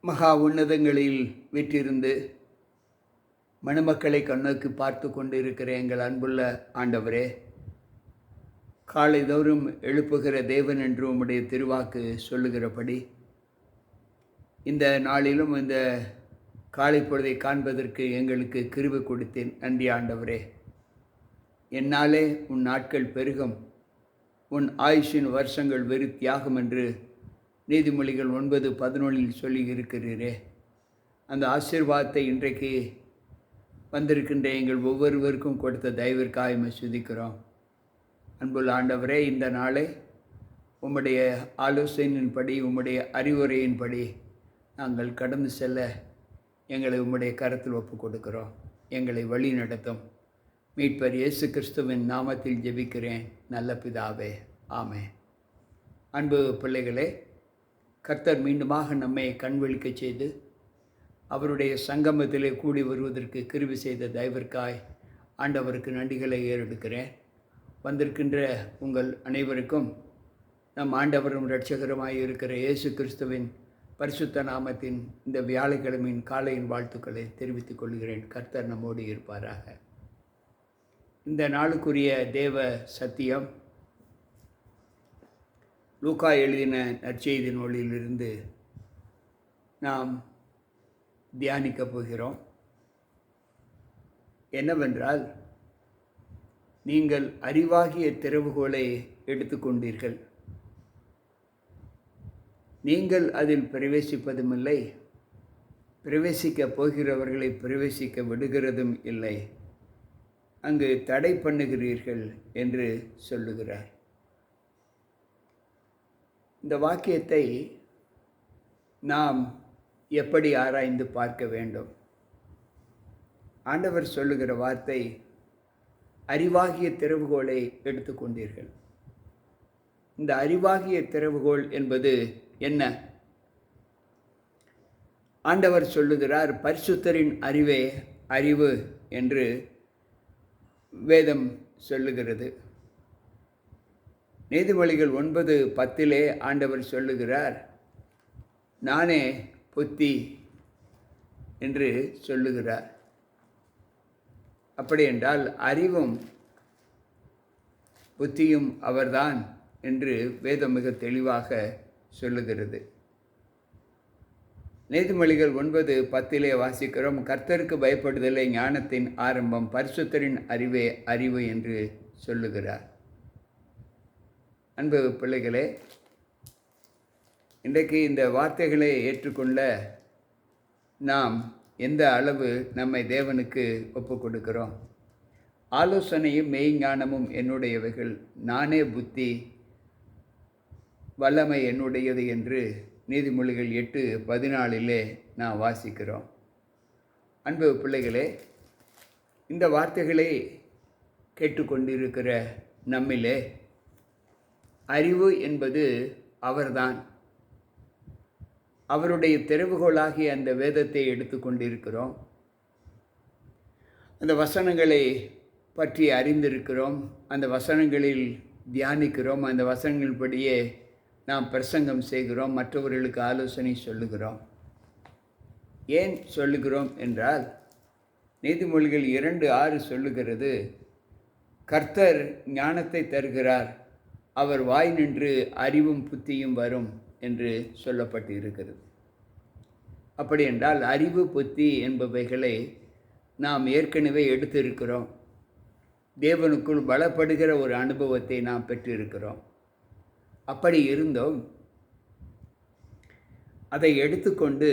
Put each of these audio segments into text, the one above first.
மகா உன்னதங்களில் வீற்றிருந்து மணமக்களை கண்ணோக்கி பார்த்து கொண்டு இருக்கிற எங்கள் அன்புள்ள ஆண்டவரே, காலைதோறும் எழுப்புகிற தேவன் என்று உம்முடைய திருவாக்கு சொல்லுகிறபடி இந்த நாளிலும் இந்த காலை பொழுதை காண்பதற்கு எங்களுக்கு கிருபை கொடுத்தேன். நன்றி ஆண்டவரே. என்னாலே உன் நாட்கள் பெருகும், உன் ஆயுஷின் வருஷங்கள் வெறு தியாகம் என்று நீதிமொழிகள் 9:11 சொல்லி இருக்கிறீரே. அந்த ஆசீர்வாதத்தை இன்றைக்கு வந்திருக்கின்ற எங்கள் ஒவ்வொருவருக்கும் கொடுத்த தயவிற்காக சுதிக்கிறோம். அன்புள்ள ஆண்டவரே, இந்த நாளை உம்முடைய ஆலோசனையின்படி, உம்முடைய அறிவுரையின்படி நாங்கள் கடந்து செல்ல எங்களை உம்முடைய கரத்தில் ஒப்பு கொடுக்கிறோம். எங்களை வழி நடத்தும். மீட்பர் இயேசு கிறிஸ்துவின் நாமத்தில் ஜெபிக்கிறேன் நல்ல பிதாவே, ஆமென். அன்பு பிள்ளைகளே, கர்த்தர் மீண்டுமாக நம்மை கண்விழிக்க செய்து அவருடைய சங்கமத்திலே கூடி வருவதற்கு கிருபை செய்த தயவிற்காய் ஆண்டவருக்கு நன்றிகளை ஏறெடுக்கிறேன். வந்திருக்கின்ற உங்கள் அனைவருக்கும் நம் ஆண்டவரும் இரட்சகருமாய் இருக்கிற இயேசு கிறிஸ்துவின் பரிசுத்த நாமத்தின் இந்த வியாழக்கிழமையின் காலையின் வாழ்த்துக்களை தெரிவித்துக் கொள்கிறேன். கர்த்தர் நம்மோடு இருப்பாராக. இந்த நாளுக்குரிய தேவ சத்தியம் லூக்கா எழுதின நற்செய்தி நூலிலிருந்து நாம் தியானிக்கப் போகிறோம். என்னவென்றால், நீங்கள் அறிவாகிய திறவுகோலை எடுத்துக்கொண்டீர்கள், நீங்கள் அதில் பிரவேசிப்பதுமில்லை, பிரவேசிக்கப் போகிறவர்களை பிரவேசிக்க விடுகிறதும் இல்லை, அங்கு தடை பண்ணுகிறீர்கள் என்று சொல்லுகிறார். இந்த வாக்கியத்தை நாம் எப்படி ஆராய்ந்து பார்க்க வேண்டும்? ஆண்டவர் சொல்லுகிற வார்த்தை, அறிவாகிய திறவுகோலை எடுத்துக்கொண்டீர்கள். இந்த அறிவாகிய திறவுகோல் என்பது என்ன? ஆண்டவர் சொல்லுகிறார், பரிசுத்தரின் அறிவே அறிவு என்று வேதம் சொல்லுகிறது. நீதிமொழிகள் 9:10 ஆண்டவர் சொல்லுகிறார், நானே புத்தி என்று சொல்லுகிறார். அப்படி என்றால் அறிவும் புத்தியும் அவர்தான் என்று வேதம் மிக தெளிவாக சொல்லுகிறது. நீதிமொழிகள் 9:10 வாசிக்கிறோம், கர்த்தருக்கு பயப்படுதலே ஞானத்தின் ஆரம்பம், பரிசுத்தரின் அறிவே அறிவு என்று சொல்லுகிறார். அன்பு பிள்ளைகளே, இன்றைக்கு இந்த வார்த்தைகளை ஏற்றுக்கொள்ள நாம் எந்த அளவு நம்மை தேவனுக்கு ஒப்பு கொடுக்கிறோம்? ஆலோசனையும் மெய்ஞானமும் என்னுடையவைகள், நானே புத்தி, வல்லமை என்னுடையது என்று நீதிமொழிகள் 8:14 நாம் வாசிக்கிறோம். அன்பு பிள்ளைகளே, இந்த வார்த்தைகளை கேட்டுக்கொண்டிருக்கிற நம்மிலே அறிவு என்பது அவர்தான். அவருடைய திறவுகோலாகிய அந்த வேதத்தை எடுத்துக்கொண்டிருக்கிறோம். அந்த வசனங்களை பற்றி அறிந்திருக்கிறோம். அந்த வசனங்களில் தியானிக்கிறோம். அந்த வசனங்களின்படியே நாம் பிரசங்கம் செய்கிறோம், மற்றவர்களுக்கு ஆலோசனை சொல்லுகிறோம். ஏன் சொல்லுகிறோம் என்றால், நீதிமொழிகள் 2:6 சொல்லுகிறது, கர்த்தர் ஞானத்தை தருகிறார், அவர் வாய் நின்று அறிவும் புத்தியும் வரும் என்று சொல்லப்பட்டு இருக்கிறது. அப்படி என்றால் அறிவு புத்தி என்பவைகளை நாம் ஏற்கனவே எடுத்திருக்கிறோம். தேவனுக்குள் பலப்படுகிற ஒரு அனுபவத்தை நாம் பெற்றிருக்கிறோம். அப்படி இருந்தும் அதை எடுத்துக்கொண்டு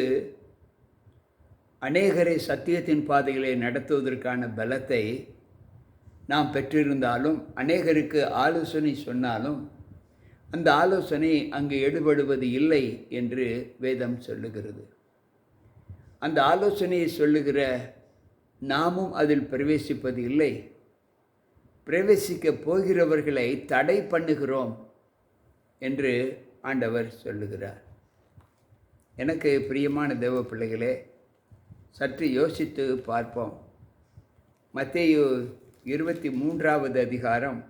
அநேகரை சத்தியத்தின் பாதைகளை நடத்துவதற்கான பலத்தை நாம் பெற்றிருந்தாலும், அநேகருக்கு ஆலோசனை சொன்னாலும் அந்த ஆலோசனை அங்கு எடுபடுவது இல்லை என்று வேதம் சொல்லுகிறது. அந்த ஆலோசனையை சொல்லுகிற நாமும் அதில் பிரவேசிப்பது இல்லை, பிரவேசிக்கப் போகிறவர்களை தடை பண்ணுகிறோம் என்று ஆண்டவர் சொல்லுகிறார். எனக்கு பிரியமான தேவ பிள்ளைகளே, சற்று யோசித்து பார்ப்போம். மத்தேயு 23வது அதிகாரம்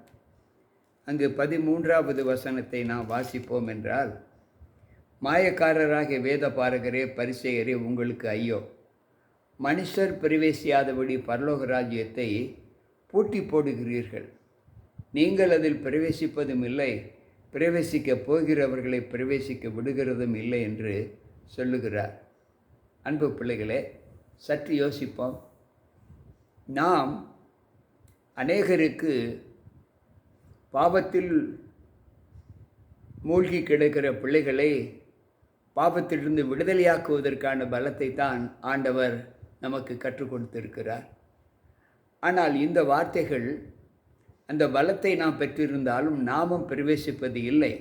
அங்கு 13வது வசனத்தை நாம் வாசிப்போம் என்றால், மாயக்காரராகிய வேத பாரகரே, பரிசேயரே, உங்களுக்கு ஐயோ! மனுஷர் பிரவேசியாதபடி பரலோக ராஜ்யத்தை பூட்டி போடுகிறீர்கள். நீங்கள் அதில் பிரவேசிப்பதும் இல்லை, பிரவேசிக்கப் போகிறவர்களை பிரவேசிக்க விடுகிறதும் இல்லை என்று சொல்லுகிறார். அன்பு பிள்ளைகளே, சற்று யோசிப்போம். நாம் அநேகருக்கு பாவத்தில் மூழ்கி கிடக்கிற பிள்ளைகளை பாவத்திலிருந்து விடுதலையாக்குவதற்கான பலத்தை தான் ஆண்டவர் நமக்கு கற்றுக் கொடுத்திருக்கிறார். ஆனால் இந்த வார்த்தைகள், அந்த பலத்தை நாம் பெற்றிருந்தாலும் நாமும் பிரவேசிப்பது இல்லை,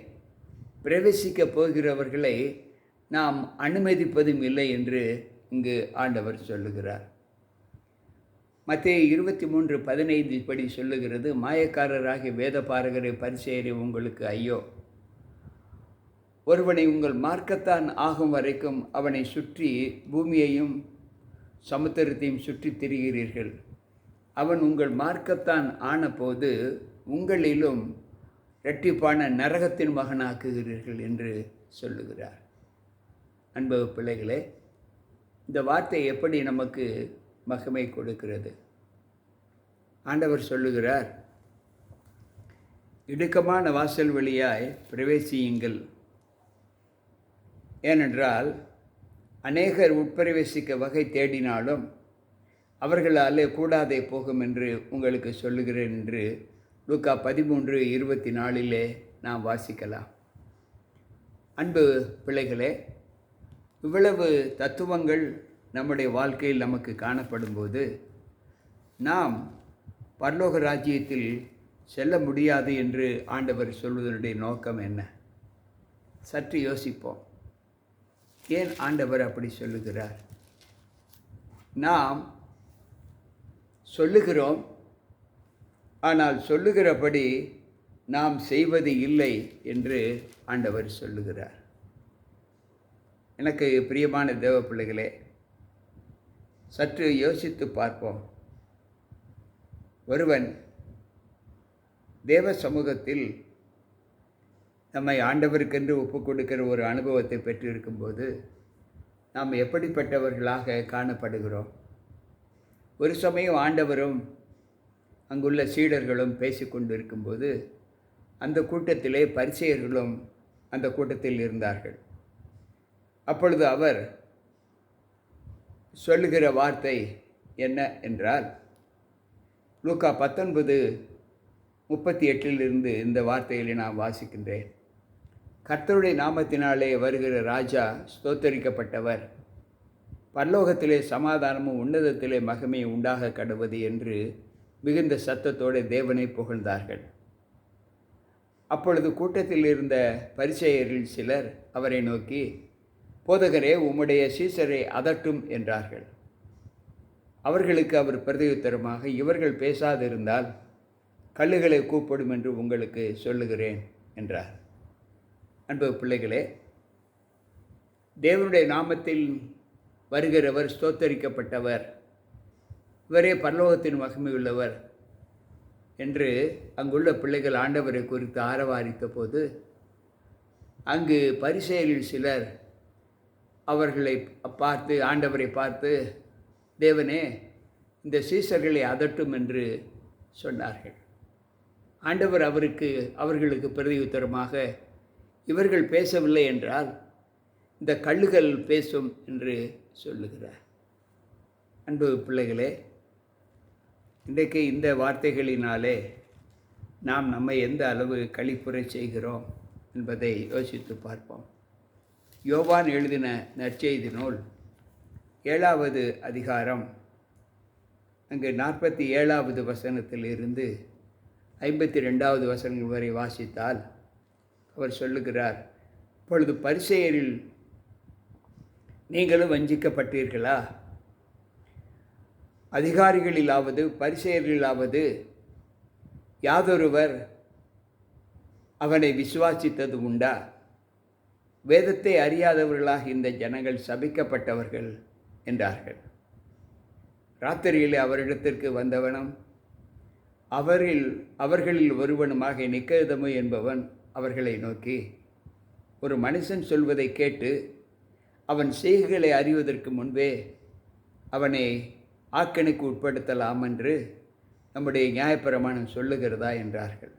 பிரவேசிக்கப் போகிறவர்களை நாம் அனுமதிப்பதும் இல்லை என்று இங்கு ஆண்டவர் சொல்லுகிறார். மத்தேயு 23:15 படி சொல்லுகிறது, மாயக்காரராகிய வேத பாரகரே, பரிசேயரே, உங்களுக்கு ஐயோ! ஒருவனை உங்கள் மார்க்கத்தான் ஆகும் வரைக்கும் அவனை சுற்றி பூமியையும் சமுத்திரத்தையும் சுற்றி திரிகிறீர்கள். அவன் உங்கள் மார்க்கத்தான் ஆனபோது உங்களிலும் இரட்டிப்பான நரகத்தின் மகனாக்குகிறீர்கள் என்று சொல்லுகிறார். அன்பு பிள்ளைகளே, இந்த வார்த்தை எப்படி நமக்கு மகிமை கொடுக்கிறது? ஆண்டவர் சொல்லுகிறார், இடுக்கமான வாசல் வழியாய் பிரவேசியுங்கள். ஏனென்றால் அநேகர் உட்பிரவேசிக்க வகை தேடினாலும் அவர்களாலே கூடாதே போகும் என்று உங்களுக்கு சொல்லுகிறேன் என்று லூக்கா 13:24 நாம் வாசிக்கலாம். அன்பு பிள்ளைகளே, இவ்வளவு தத்துவங்கள் நம்முடைய வாழ்க்கையில் நமக்கு காணப்படும்போது நாம் பரலோக ராஜ்யத்தில் செல்ல முடியாது என்று ஆண்டவர் சொல்வதனுடைய நோக்கம் என்ன? சற்று யோசிப்போம். ஏன் ஆண்டவர் அப்படி சொல்லுகிறார்? நாம் சொல்லுகிறோம், ஆனால் சொல்லுகிறபடி நாம் செய்வது இல்லை என்று ஆண்டவர் சொல்லுகிறார். எனக்கு பிரியமான தேவ பிள்ளைகளே, சற்று யோசித்து பார்ப்போம். ஒருவன் தேவ சமூகத்தில் நம்மை ஆண்டவருக்கென்று ஒப்புக் கொடுக்கிற ஒரு அனுபவத்தை பெற்றிருக்கும்போது நாம் எப்படிப்பட்டவர்களாக காணப்படுகிறோம்? ஒரு சமயம் ஆண்டவரும் அங்குள்ள சீடர்களும் பேசிக்கொண்டு இருக்கும்போது அந்த கூட்டத்திலே பரிசேயர்களும் அந்த கூட்டத்தில் இருந்தார்கள். அப்பொழுது அவர் சொல்லுகிற வார்த்தை என்ன என்றால், லூக்கா 19:38 இந்த வார்த்தைகளை நான் வாசிக்கின்றேன். கர்த்தருடைய நாமத்தினாலே வருகிற ராஜா ஸ்தோத்தரிக்கப்பட்டவர், பரலோகத்திலே சமாதானமும் உன்னதத்திலே மகிமை உண்டாக கடவது என்று மிகுந்த சத்தத்தோடு தேவனை புகழ்ந்தார்கள். அப்பொழுது கூட்டத்தில் இருந்த பரிசேயரில் சிலர் அவரை நோக்கி, போதகரே, உம்முடைய சீசரை அதட்டும் என்றார்கள். அவர்களுக்கு அவர் பிரதியுத்தரமாக, இவர்கள் பேசாதிருந்தால் கல்லுகளை கூப்பிடும் என்று உங்களுக்கு சொல்லுகிறேன் என்றார். அன்பு பிள்ளைகளே, தேவனுடைய நாமத்தில் வருகிறவர் ஸ்தோத்தரிக்கப்பட்டவர், இவரே பரலோகத்தின் மகிமை உள்ளவர் என்று அங்குள்ள பிள்ளைகள் ஆண்டவரை குறித்து ஆரவாரித்த போது அங்கு பரிசேயரில் சிலர் அவர்களை பார்த்து, ஆண்டவரை பார்த்து, தேவனே, இந்த சீசர்களை அதட்டும் என்று சொன்னார்கள். ஆண்டவர் அவர்களுக்கு பிரதியுத்தரமாக, இவர்கள் பேசவில்லை என்றால் இந்த கல்லுகள் பேசும் என்று சொல்லுகிறார். அன்பு பிள்ளைகளே, இன்றைக்கு இந்த வார்த்தைகளினாலே நாம் நம்மை எந்த அளவு களிப்புரை செய்கிறோம் என்பதை யோசித்து பார்ப்போம். யோவான் எழுதின நற்செய்தி நூல் 7வது அதிகாரம், அங்கு 47வது வசனத்திலிருந்து 52வது வசனங்கள் வரை வாசித்தால் அவர் சொல்லுகிறார், இப்பொழுது பரிசேயரில் நீங்களும் வஞ்சிக்கப்பட்டீர்களா? அதிகாரிகளிலாவது பரிசேயரிலாவது யாதொருவர் அவனை விசுவாசித்தது உண்டா? வேதத்தை அறியாதவர்களாக இந்த ஜனங்கள் சபிக்கப்பட்டவர்கள் என்றார்கள். ராத்திரியிலே அவரிடத்திற்கு வந்தவனும் அவர்களில் ஒருவனுமாக நிக்கோதேமு என்பவன் அவர்களை நோக்கி, ஒரு மனுஷன் சொல்வதை கேட்டு அவன் செய்கைகளை அறிவதற்கு முன்பே அவனை ஆக்கணைக்கு உட்படுத்தலாம் என்று நம்முடைய நியாயப்பிரமாணம் சொல்லுகிறதா என்றார்கள்.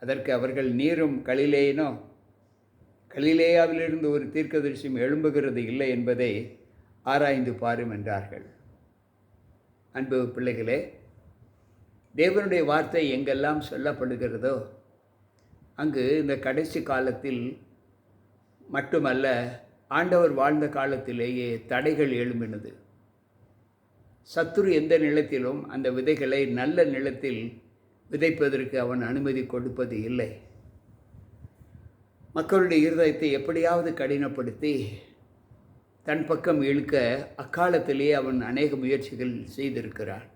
அதற்கு அவர்கள், நீரும் கலிலேயனோ, கலிலேயாவிலிருந்து ஒரு தீர்க்கதரிசியும் எழும்புகிறது இல்லை என்பதை ஆராய்ந்து பாரும் என்றார்கள். அன்பு பிள்ளைகளே, தேவனுடைய வார்த்தை எங்கெல்லாம் சொல்லப்படுகிறதோ அங்கு இந்த கடைசி காலத்தில் மட்டுமல்ல, ஆண்டவர் வாழ்ந்த காலத்திலேயே தடைகள் எழும்பினது. சத்துரு எந்த நிலத்திலும் அந்த விதைகளை நல்ல நிலத்தில் விதைப்பதற்கு அவன் அனுமதி கொடுப்பது இல்லை. மக்களுடைய இருதயத்தை எப்படியாவது கடினப்படுத்தி தன் பக்கம் இழுக்க அக்காலத்திலேயே அவன் அநேக முயற்சிகள் செய்திருக்கிறான்.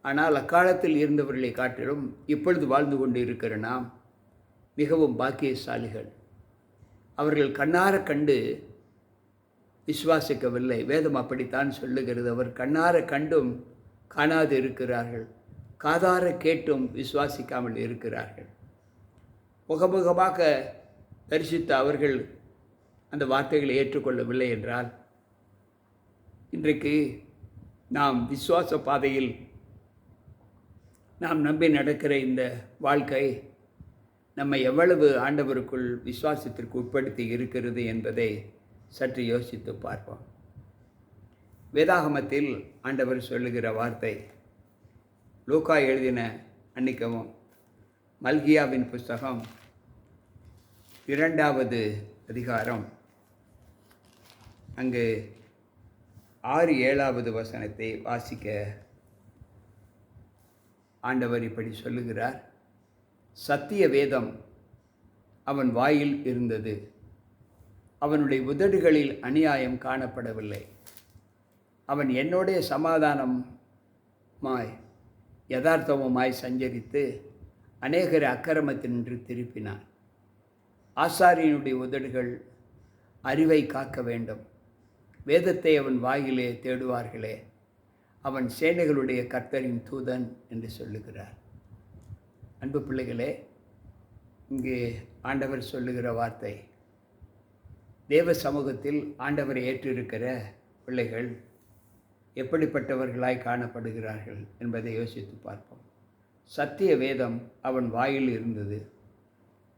ஆனால் அக்காலத்தில் இருந்தவர்களை காட்டிலும் இப்பொழுது வாழ்ந்து கொண்டு இருக்கிற நாம் மிகவும் பாக்கியசாலிகள். அவர்கள் கண்ணார கண்டு விசுவாசிக்கவில்லை. வேதம் அப்படித்தான் சொல்லுகிறது. அவர் கண்ணார கண்டும் காணாது இருக்கிறார்கள், காதார கேட்டும் விசுவாசிக்காமல் இருக்கிறார்கள். முகமுகமாக தரிசித்த அவர்கள் அந்த வார்த்தைகளை ஏற்றுக்கொள்ளவில்லை என்றால், இன்றைக்கு நாம் விசுவாச பாதையில் நாம் நம்பி நடக்கிற இந்த வாழ்க்கை நம்மை எவ்வளவு ஆண்டவருக்குள் விசுவாசத்திற்கு உட்படுத்தி இருக்கிறது என்பதை சற்று யோசித்து பார்ப்போம். வேதாகமத்தில் ஆண்டவர் சொல்லுகிற வார்த்தை, லூக்கா எழுதின அன்னிக்கவும் மல்கியாவின் புஸ்தகம் 2வது அதிகாரம் அங்கு 6-7வது வசனத்தை வாசிக்க ஆண்டவர் இப்படி சொல்லுகிறார். சத்திய வேதம் அவன் வாயில் இருந்தது, அவனுடைய உதடுகளில் அநியாயம் காணப்படவில்லை. அவன் என்னுடைய சமாதானமாய் யதார்த்தமுமாய் சஞ்சரித்து அநேகரை அக்கிரமத்தினின்று திருப்பினான். ஆசாரியனுடைய உதடுகள் அறிவை காக்க வேண்டும், வேதத்தை அவன் வாயிலே தேடுவார்களே, அவன் சேனைகளுடைய கர்த்தரின் தூதன் என்று சொல்லுகிறார். அன்பு பிள்ளைகளே, இங்கே ஆண்டவர் சொல்லுகிற வார்த்தை, தேவ சமூகத்தில் ஆண்டவரை ஏற்றிருக்கிற பிள்ளைகள் எப்படிப்பட்டவர்களாய் காணப்படுகிறார்கள் என்பதை யோசித்து பார்ப்போம். சத்திய வேதம் அவன் வாயில் இருந்தது,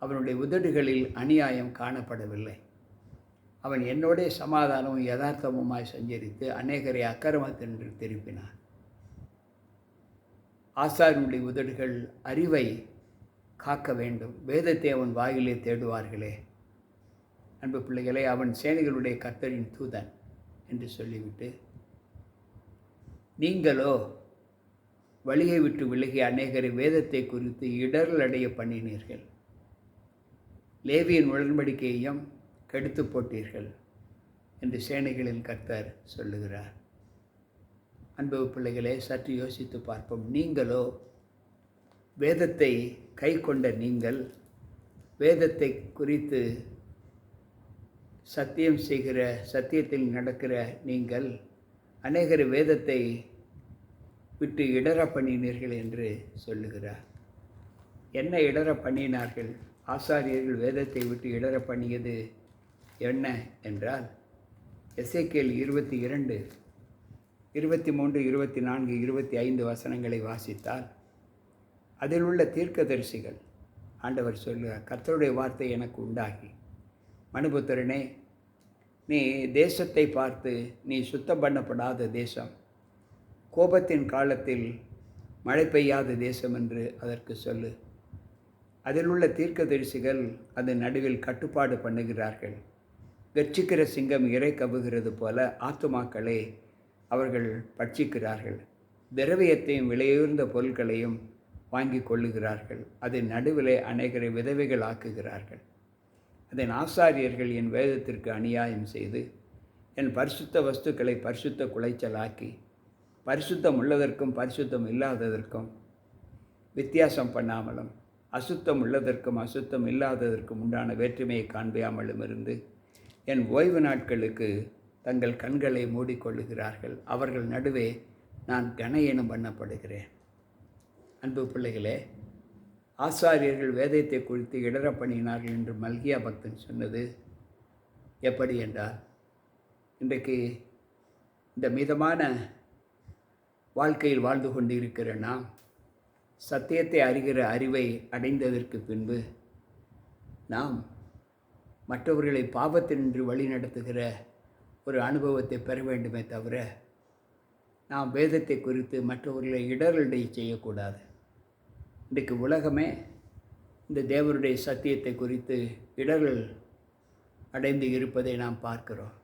அவனுடைய உதடுகளில் அநியாயம் காணப்படவில்லை. அவன் என்னுடைய சமாதானமும் யதார்த்தமுமாய் சஞ்சரித்து அநேகரை அக்கிரமத்தினின்று திருப்பினான். ஆசாரியனுடைய உதடுகள் அறிவை காக்க வேண்டும், வேதத்தை அவன் வாயிலே தேடுவார்களே. அன்பு பிள்ளைகளே, அவன் சேனைகளுடைய கர்த்தரின் தூதன் என்று சொல்லிவிட்டு, நீங்களோ வழியை விட்டு விலகி அநேகரை வேதத்தை குறித்து இடரல் அடைய பண்ணினீர்கள், லேவியின் உடன்படிக்கையையும் கெடுத்து போட்டீர்கள் என்று சேனைகளின் கர்த்தர் சொல்லுகிறார். அன்பு பிள்ளைகளே, சற்று யோசித்து பார்ப்போம். நீங்களோ, வேதத்தை கை கொண்ட நீங்கள், வேதத்தை குறித்து சத்தியம் செய்கிற, சத்தியத்தில் நடக்கிற நீங்கள் அநேகர் வேதத்தை விட்டு இடர பண்ணினீர்கள் என்று சொல்லுகிறார். என்ன இடர பண்ணினார்கள்? ஆசாரியர்கள் வேதத்தை விட்டு இடர பண்ணியது என்ன என்றால், எசேக்கியேல் 22, 23, 24, 25 வசனங்களை வாசித்தால் அதில் உள்ள தீர்க்கதரிசிகள், ஆண்டவர் சொல்லுகிறார், கர்த்தருடைய வார்த்தை எனக்கு உண்டாகி, மனுபுத்திரனே, நீ தேசத்தை பார்த்து, நீ சுத்தம் பண்ணப்படாத தேசம், கோபத்தின் காலத்தில் மழை பெய்யாத தேசம் என்று அதற்கு சொல்லு. அதில் உள்ள தீர்க்கதரிசிகள் அது நடுவில் கட்டுப்பாடு பண்ணுகிறார்கள். கர்ச்சிக்கிற சிங்கம் இறை கவுகிறது போல ஆத்துமாக்களை அவர்கள் பட்சிக்கிறார்கள். திரவியத்தையும் விலையுயர்ந்த பொருட்களையும் வாங்கி கொள்ளுகிறார்கள். அதன் நடுவிலே அநேகரை விதவைகள் ஆக்குகிறார்கள். அதன் ஆசாரியர்கள் என் வேதத்திற்கு அநியாயம் செய்து என் பரிசுத்த வஸ்துக்களை பரிசுத்த குலைச்சலாக்கி பரிசுத்தம் உள்ளதற்கும் பரிசுத்தம் இல்லாததற்கும் வித்தியாசம் பண்ணாமலும் அசுத்தம் உள்ளதற்கும் அசுத்தம் இல்லாததற்கும் உண்டான வேற்றுமையை காண்பியாமலும் இருந்து என் ஓய்வு நாட்களுக்கு தங்கள் கண்களை மூடிக்கொள்ளுகிறார்கள். அவர்கள் நடுவே நான் கனயீனம் பண்ணப்படுகிறேன். அன்பு பிள்ளைகளே, ஆசாரியர்கள் வேதத்தை குறித்து இடற பண்ணினார்கள் என்று மல்கியா பக்தன் சொன்னது எப்படி என்றால், இன்றைக்கு இந்த மிதமான வாழ்க்கையில் வாழ்ந்து கொண்டிருக்கிற நாம் சத்தியத்தை அறிகிற அறிவை அடைந்ததற்கு பின்பு நாம் மற்றவர்களை பாவத்தினின்று வழி நடத்துகிற ஒரு அனுபவத்தை பெற வேண்டுமே தவிர நாம் வேதத்தை குறித்து மற்றவர்களை இடரடை செய்யக்கூடாது. இன்றைக்கு உலகமே இந்த தேவனுடைய சத்தியத்தை குறித்து இடர்கள் அடைந்து இருப்பதை நாம் பார்க்கிறோம்.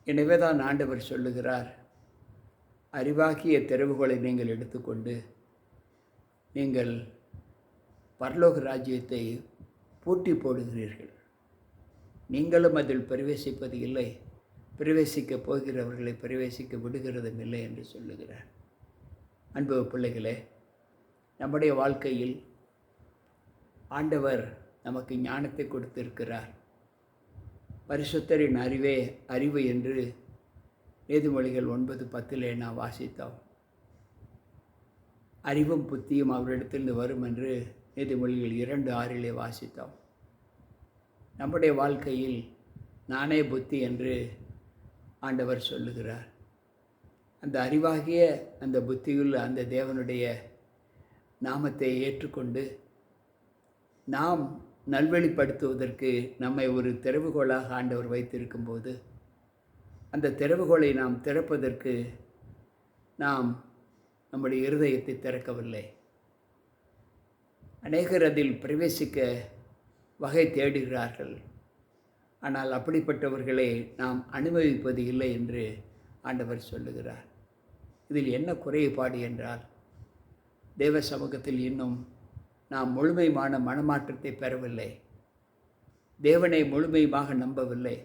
எனவே தான் ஆண்டவர் சொல்லுகிறார், அறிவாகிய திறவுகோலை நீங்கள் எடுத்துக்கொண்டு நீங்கள் பரலோக ராஜ்யத்தை பூட்டி போடுகிறீர்கள். நீங்களும் அதில் பிரவேசிப்பது இல்லை, பிரவேசிக்கப் போகிறவர்களை பிரவேசிக்க விடுகிறதும் இல்லை என்று சொல்லுகிறார். அன்பு பிள்ளைகளே, நம்முடைய வாழ்க்கையில் ஆண்டவர் நமக்கு ஞானத்தை கொடுத்திருக்கிறார். பரிசுத்தரின் அறிவே அறிவு என்று நீதிமொழிகள் 9:10 நாம் வாசித்தோம். அறிவும் புத்தியும் அவரிடத்திலிருந்து வரும் என்று நீதிமொழிகள் 2:6 வாசித்தோம். நம்முடைய வாழ்க்கையில் நானே புத்தி என்று ஆண்டவர் சொல்லுகிறார். அந்த அறிவாகிய அந்த புத்தியுள்ள அந்த தேவனுடைய நாமத்தை ஏற்றுக்கொண்டு நாம் நல்வழிப்படுத்துவதற்கு நம்மை ஒரு திறவுகோலாக ஆண்டவர் வைத்திருக்கும்போது அந்த திறவுகோலை நாம் திறப்பதற்கு நாம் நம்முடைய இருதயத்தை திறக்கவில்லை. அநேகர் அதில் பிரவேசிக்க வகை தேடுகிறார்கள். ஆனால் அப்படிப்பட்டவர்களை நாம் அனுமதிப்பது இல்லை என்று ஆண்டவர் சொல்லுகிறார். இதில் என்ன குறைபாடு என்றால், தேவ சமூகத்தில் இன்னும் நாம் முழுமையான மனமாற்றத்தை பெறவில்லை. தேவனை முழுமையாக நம்பவில்லை.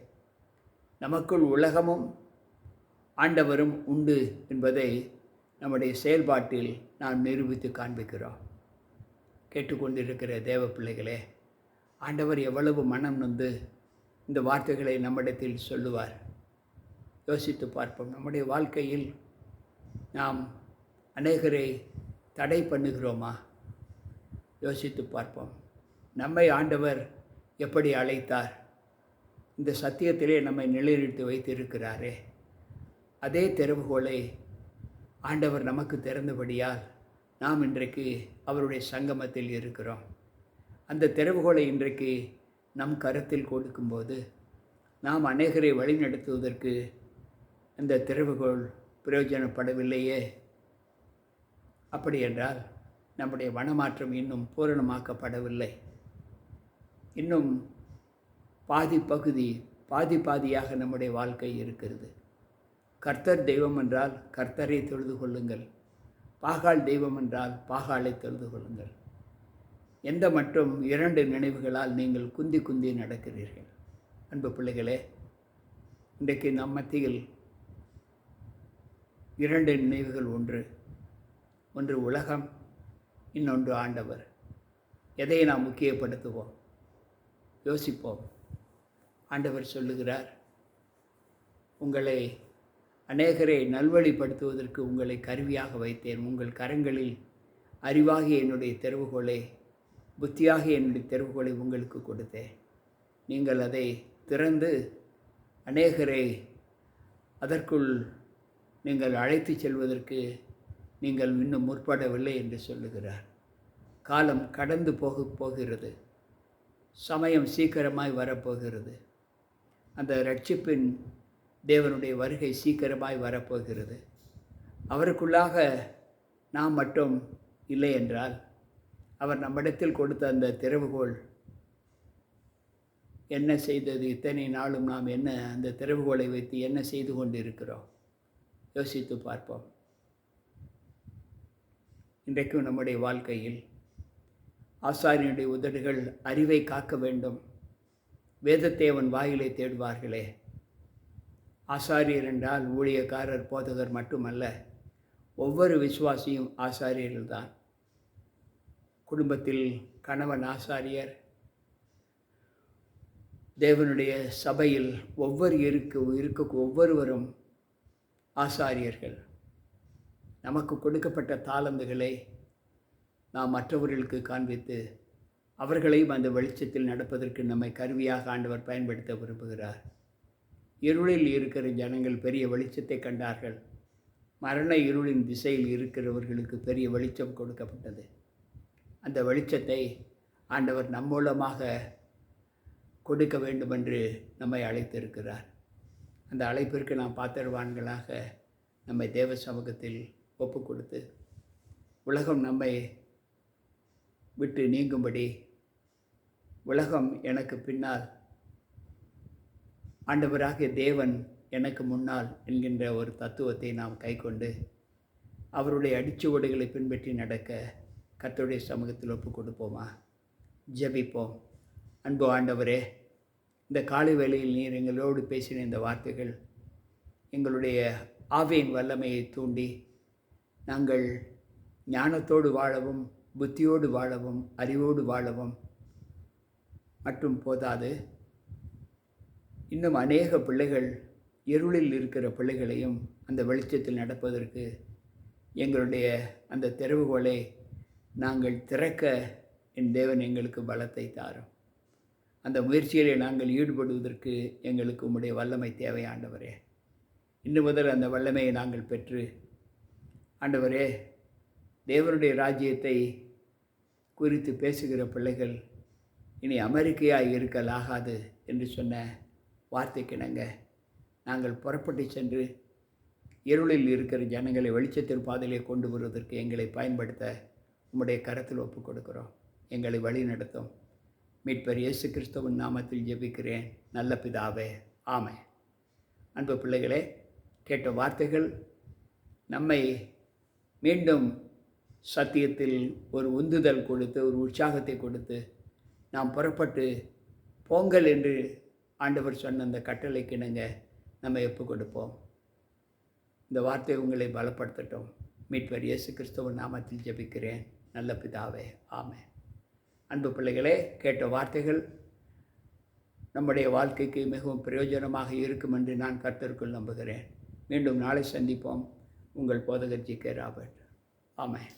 நமக்குள் உலகமும் ஆண்டவரும் உண்டு என்பதை நம்முடைய செயல்பாட்டில் நாம் நிரூபித்து காண்பிக்கிறோம். கேட்டுக்கொண்டிருக்கிற தேவ பிள்ளைகளே, ஆண்டவர் எவ்வளவு மனம் நொந்து இந்த வார்த்தைகளை நம்மிடத்தில் சொல்லுவார். யோசித்து பார்ப்போம். நம்முடைய வாழ்க்கையில் நாம் அநேகரை தடை பண்ணுகிறோமா? யோசித்து பார்ப்போம். நம்மை ஆண்டவர் எப்படி அழைத்தார்? இந்த சத்தியத்திலே நம்மை நிலைநிறுத்தி வைத்திருக்கிறாரே, அதே திறவுகோலை ஆண்டவர் நமக்கு திறந்தபடியால் நாம் இன்றைக்கு அவருடைய சங்கமத்தில் இருக்கிறோம். அந்த திறவுகோலை இன்றைக்கு நம் கருத்தில் கொடுக்கும்போது நாம் அநேகரை வழிநடத்துவதற்கு அந்த திறவுகோல் பிரயோஜனப்படவில்லையே. அப்படி என்றால் நம்முடைய மனமாற்றம் இன்னும் பூரணமாக்கப்படவில்லை. இன்னும் பாதியாக நம்முடைய வாழ்க்கை இருக்கிறது. கர்த்தர் தெய்வம் என்றால் கர்த்தரை தொழுது கொள்ளுங்கள், பாகால் தெய்வம் என்றால் பாகாலை தொழுது கொள்ளுங்கள். எந்த மட்டும் 2 நினைவுகளால் நீங்கள் குந்தி நடக்கிறீர்கள்? அன்பு பிள்ளைகளே, இன்றைக்கு நம் மத்தியில் 2 நினைவுகள் ஒன்று உலகம், இன்னொன்று ஆண்டவர். எதை நாம் முக்கியப்படுத்துவோம்? யோசிப்போம். ஆண்டவர் சொல்லுகிறார், உங்களை அநேகரை நல்வழிப்படுத்துவதற்கு உங்களை கருவியாக வைத்தேன். உங்கள் கரங்களில் அறிவாகிய என்னுடைய திறவுகோலை, புத்தியாகிய என்னுடைய திறவுகோலை உங்களுக்கு கொடுத்தேன். நீங்கள் அதை திறந்து அநேகரை அதற்குள் நீங்கள் அழைத்து செல்வதற்கு நீங்கள் இன்னும் முற்படவில்லை என்று சொல்லுகிறார். காலம் கடந்து போகிறது. சமயம் சீக்கிரமாய் வரப்போகிறது. அந்த ரட்சிப்பின் தேவனுடைய வருகை சீக்கிரமாய் வரப்போகிறது. அவருக்குள்ளாக நாம் மட்டும் இல்லை என்றால், அவர் நம்மிடத்தில் கொடுத்த அந்த திறவுகோல் என்ன செய்தது? இத்தனை நாளும் நாம் என்ன அந்த திறவுகோலை வைத்து என்ன செய்து கொண்டு இருக்கிறோம்? யோசித்து பார்ப்போம். இன்றைக்கும் நம்முடைய வாழ்க்கையில் ஆசாரியனுடைய உதடுகள் அறிவை காக்க வேண்டும், வேதத்தை அவன் வாயிலை தேடுவார்களே. ஆசாரியர் என்றால் ஊழியக்காரர், போதகர் மட்டுமல்ல, ஒவ்வொரு விசுவாசியும் ஆசாரியர்கள்தான். குடும்பத்தில் கணவன் ஆசாரியர், தேவனுடைய சபையில் ஒவ்வொருவரும் ஆசாரியர்கள். நமக்கு கொடுக்கப்பட்ட தாளந்துகளை நாம் மற்றவர்களுக்கு காண்பித்து அவர்களையும் அந்த வெளிச்சத்தில் நடப்பதற்கு நம்மை கருவியாக ஆண்டவர் பயன்படுத்த விரும்புகிறார். இருளில் இருக்கிற ஜனங்கள் பெரிய வெளிச்சத்தை கண்டார்கள். மரண இருளின் திசையில் இருக்கிறவர்களுக்கு பெரிய வெளிச்சம் கொடுக்கப்பட்டது. அந்த வெளிச்சத்தை ஆண்டவர் நம் மூலமாக கொடுக்க வேண்டும் என்று நம்மை அழைத்திருக்கிறார். அந்த அழைப்பிற்கு நாம் பாத்திரவான்களாக நம்மை தேவ சமூகத்தில் ஒப்பு கொடுத்து உலகம் நம்மை விட்டு நீங்கும்படி, உலகம் எனக்கு பின்னால், ஆண்டவராகிய தேவன் எனக்கு முன்னால் என்கின்ற ஒரு தத்துவத்தை நாம் கைக்கொண்டு அவருடைய அடிச்சுவடுகளை பின்பற்றி நடக்க கர்த்தருடைய சமூகத்தில் ஒப்பு கொடுப்போமா? ஜெபிப்போம். அன்பு ஆண்டவரே, இந்த காலை வேளையில் நீர் எங்களோடு பேசின இந்த வார்த்தைகள் எங்களுடைய ஆவியின் வல்லமையை தூண்டி நாங்கள் ஞானத்தோடு வாழவும், புத்தியோடு வாழவும், அறிவோடு வாழவும் மற்றும் போதாது, இன்னும் அநேக பிள்ளைகள், இருளில் இருக்கிற பிள்ளைகளையும் அந்த வெளிச்சத்தில் நடப்பதற்கு எங்களுடைய அந்த திறவுகோலை நாங்கள் திறக்க என் தேவன் எங்களுக்கு பலத்தை தாரும். அந்த முயற்சியிலே நாங்கள் ஈடுபடுவதற்கு எங்களுக்கு உம்முடைய வல்லமை தேவை ஆண்டவரே. இன்று முதல் அந்த வல்லமையை நாங்கள் பெற்று ஆண்டவரே, தேவனுடைய ராஜ்யத்தை குறித்து பேசுகிற பிள்ளைகள் இனி அமெரிக்கையாக இருக்கலாகாது என்று சொன்ன வார்த்தைக்கிணங்க நாங்கள் புறப்பட்டு சென்று இருளில் இருக்கிற ஜனங்களை வெளிச்சத்தின் பாதையிலே கொண்டு வருவதற்கு எங்களை பயன்படுத்த உம்முடைய கரத்தில் ஒப்புக் கொடுக்கிறோம். எங்களை வழி நடத்தும். மீட்பர் இயேசு கிறிஸ்துவின் நாமத்தில் ஜெபிக்கிறேன் நல்ல பிதாவே, ஆமென். அன்பு பிள்ளைகளே, கேட்ட வார்த்தைகள் நம்மை மீண்டும் சத்தியத்தில் ஒரு உந்துதல் கொடுத்து, ஒரு உற்சாகத்தை கொடுத்து, நாம் புறப்பட்டு போங்கள் என்று ஆண்டவர் சொன்ன அந்த கட்டளைக்கு இணங்க நம்ம ஒப்பு கொடுப்போம். இந்த வார்த்தை உங்களை பலப்படுத்தட்டும். மீட்பர் இயேசு கிறிஸ்துவின் நாமத்தில் ஜெபிக்கிறேன் நல்ல பிதாவே, ஆமென். அன்பு பிள்ளைகளே, கேட்ட வார்த்தைகள் நம்முடைய வாழ்க்கைக்கு மிகவும் பிரயோஜனமாக இருக்கும் என்று நான் கர்த்தருக்குள் நம்புகிறேன். மீண்டும் நாளை சந்திப்போம். உங்கள் போதகர் ஜி.கே. ராபர்ட். ஆமென்.